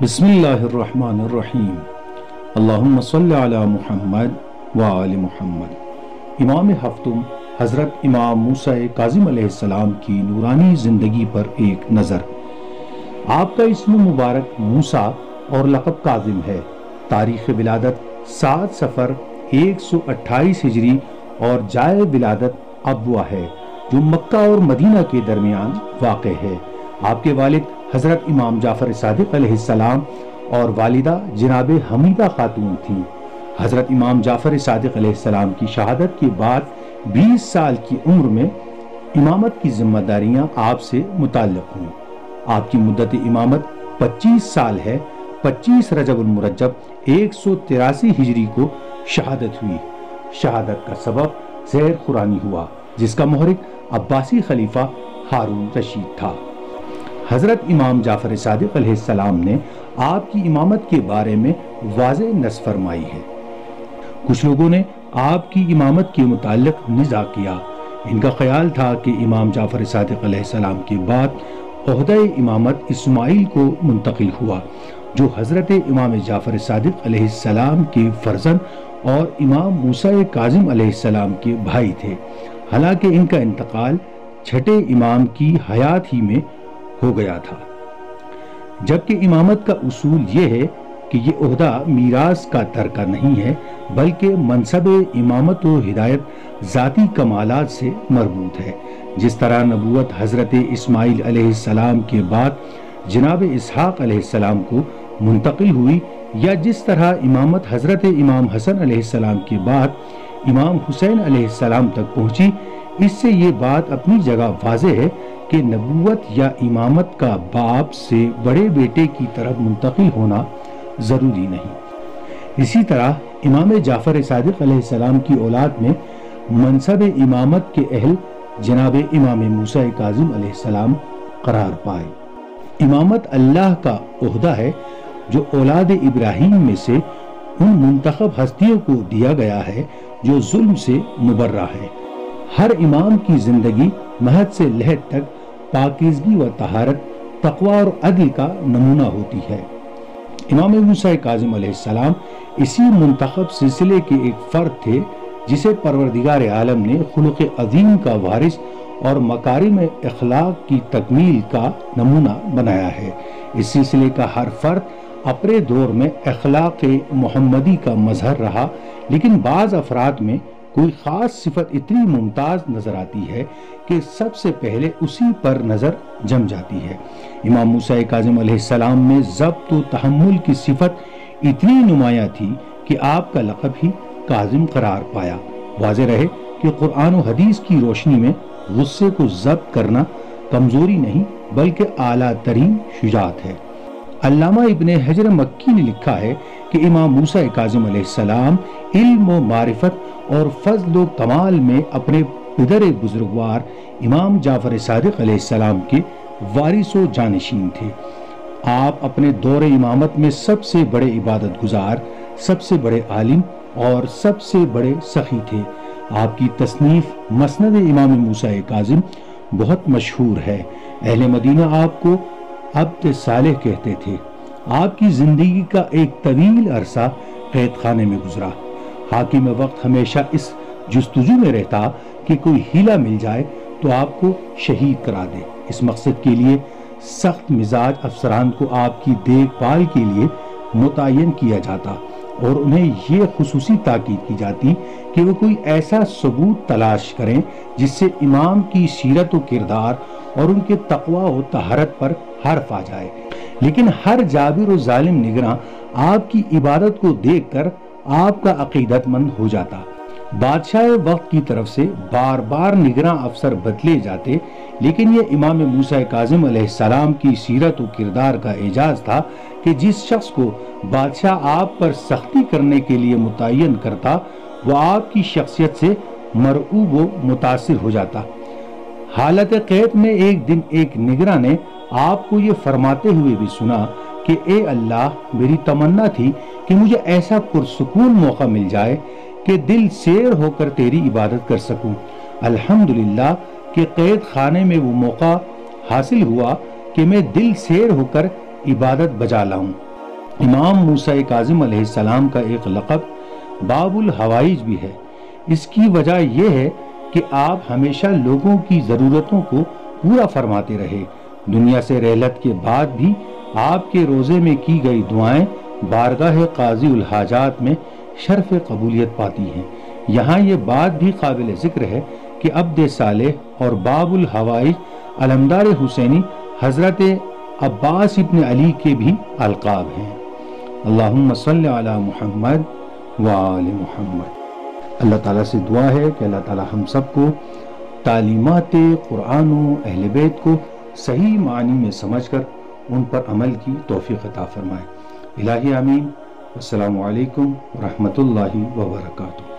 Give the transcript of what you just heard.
بسم اللہ الرحمن الرحیم اللہم صلی علی محمد وآل محمد۔ امام ہفتم حضرت امام موسیٰ کاظم علیہ السلام کی نورانی زندگی پر ایک نظر۔ آپ کا اسم مبارک موسیٰ اور لقب کاظم ہے۔ تاریخ ولادت 7 صفر 128 ہجری اور جائے ولادت ابوا ہے جو مکہ اور مدینہ کے درمیان واقع ہے۔ آپ کے والد حضرت امام جعفر صادق علیہ السلام اور والدہ جناب حمیدہ خاتون تھیں۔ حضرت امام جعفر صادق علیہ السلام کی شہادت کے بعد 20 سال کی عمر میں امامت کی ذمہ داریاں آپ سے متعلق ہوئیں۔ آپ کی مدت امامت 25 سال ہے۔ 25 رجب المرجب 183 ہجری کو شہادت ہوئی۔ شہادت کا سبب زہر خورانی ہوا جس کا محرک عباسی خلیفہ ہارون رشید تھا۔ حضرت امام جعفر صادق علیہ السلام نے آپ کی امامت کے بارے میں واضح نص فرمائی ہے۔ کچھ لوگوں نے آپ کی امامت کے متعلق نزاع کیا۔ ان کا خیال تھا کہ امام جعفر صادق علیہ السلام کے بعد عہدہ امامت اسماعیل کو منتقل ہوا جو حضرت امام جعفر صادق علیہ السلام کے فرزند اور امام موسیٰ کاظم علیہ السلام کے بھائی تھے، حالانکہ ان کا انتقال چھٹے امام کی حیات ہی میں ہو گیا تھا۔ جبکہ امامت کا اصول یہ ہے کہ یہ عہدہ میراث کا ترکہ نہیں ہے بلکہ منصب امامت و ہدایت ذاتی کمالات سے مربوط ہے۔ جس طرح نبوت حضرت اسماعیل علیہ السلام کے بعد جناب اسحاق علیہ السلام کو منتقل ہوئی، یا جس طرح امامت حضرت امام حسن علیہ السلام کے بعد امام حسین علیہ السلام تک پہنچی، اس سے یہ بات اپنی جگہ واضح ہے کہ نبوت یا امامت کا باپ سے بڑے بیٹے کی طرف منتقل ہونا ضروری نہیں۔ اسی طرح امام جعفر صادق علیہ السلام کی اولاد میں منصب امامت کے اہل جناب امام موسیٰ کاظم علیہ السلام قرار پائے۔ امامت اللہ کا عہدہ ہے جو اولاد ابراہیم میں سے ان منتخب ہستیوں کو دیا گیا ہے جو ظلم سے مبرہ ہے۔ ہر امام کی زندگی مہد سے لحد تک پاکیزگی و طہارت، تقوی اور عدل کا نمونہ ہوتی ہے۔ امام موسیٰ کاظم علیہ السلام اسی منتخب سلسلے کے ایک فرد تھے جسے پروردگار عالم نے خلق عظیم کا وارث اور مکارم اخلاق کی تکمیل کا نمونہ بنایا ہے۔ اس سلسلے کا ہر فرد اپنے دور میں اخلاق محمدی کا مظہر رہا، لیکن بعض افراد میں کوئی خاص صفت اتنی ممتاز نظر آتی ہے کہ سب سے پہلے اسی پر نظر جم جاتی ہے۔ امام موسیٰ کاظم علیہ السلام میں ضبط و تحمل کی صفت اتنی نمایاں تھی کہ آپ کا لقب ہی کاظم قرار پایا۔ واضح رہے کہ قرآن و حدیث کی روشنی میں غصے کو ضبط کرنا کمزوری نہیں بلکہ اعلیٰ ترین شجاعت ہے۔ علامہ ابن حجر مکی نے لکھا ہے کہ امام موسیٰ کاظم علیہ السلام علم و معرفت اور فضل و کمال میں اپنے پدر بزرگوار امام جعفر صادق علیہ السلام کے وارث و جانشین تھے۔ آپ اپنے دور امامت میں سب سے بڑے عبادت گزار، سب سے بڑے عالم اور سب سے بڑے سخی تھے۔ آپ کی تصنیف مسند امام موسیٰ کاظم بہت مشہور ہے۔ اہل مدینہ آپ کو عبد صالح کہتے تھے۔ آپ کی زندگی کا ایک طویل عرصہ قید خانے میں گزرا۔ حاکم وقت ہمیشہ اس جستجو میں رہتا کہ کوئی ہیلہ مل جائے تو آپ کو شہید کرا دے۔ اس مقصد کے لیے سخت مزاج افسران کو آپ کی دیکھ بھال کے لیے متعین کیا جاتا اور انہیں یہ خصوصی تاکید کی جاتی کہ وہ کوئی ایسا ثبوت تلاش کریں جس سے امام کی سیرت و کردار اور ان کے تقوی و طہارت پر حرف آ جائے۔ لیکن ہر جابر و ظالم نگراں آپ کی عبادت کو دیکھ کر آپ کا عقیدت مند ہو جاتا۔ بادشاہ وقت کی طرف سے بار بار نگراں افسر بدلے جاتے، لیکن یہ امام موسیٰ کاظم علیہ السلام کی سیرت و کردار کا اعجاز تھا کہ جس شخص کو بادشاہ آپ پر سختی کرنے کے لیے متعین کرتا وہ آپ کی شخصیت سے مرعوب و متاثر ہو جاتا۔ حالت قید میں ایک دن ایک نگراں نے آپ کو یہ فرماتے ہوئے بھی سنا کہ اے اللہ، میری تمنا تھی کہ مجھے ایسا پرسکون موقع مل جائے کہ دل سیر ہو کر تیری عبادت کر سکوں۔ الحمدللہ کہ قید خانے میں وہ موقع حاصل ہوا کہ میں دل سیر ہو کر عبادت بجا لاؤں۔ امام موسیٰ کاظم علیہ السلام کا ایک لقب باب الحوائج بھی ہے۔ اس کی وجہ یہ ہے کہ آپ ہمیشہ لوگوں کی ضرورتوں کو پورا فرماتے رہے۔ دنیا سے رحلت کے بعد بھی آپ کے روزے میں کی گئی دعائیں بارگاہ قاضی الحاجات میں شرف قبولیت پاتی ہیں۔ یہاں یہ بات بھی قابل ذکر ہے کہ عبد صالح اور باب الحوائج علمدار حسینی حضرت عباس ابن علی کے بھی القاب ہیں۔ اللہم صلی علی محمد وآل محمد۔ اللہ تعالیٰ سے دعا ہے کہ اللہ تعالیٰ ہم سب کو تعلیمات قرآن و اہل بیت کو صحیح معنی میں سمجھ کر ان پر عمل کی توفیق عطا فرمائے۔ الہی آمین۔ السلام علیکم ورحمۃ اللہ وبرکاتہ۔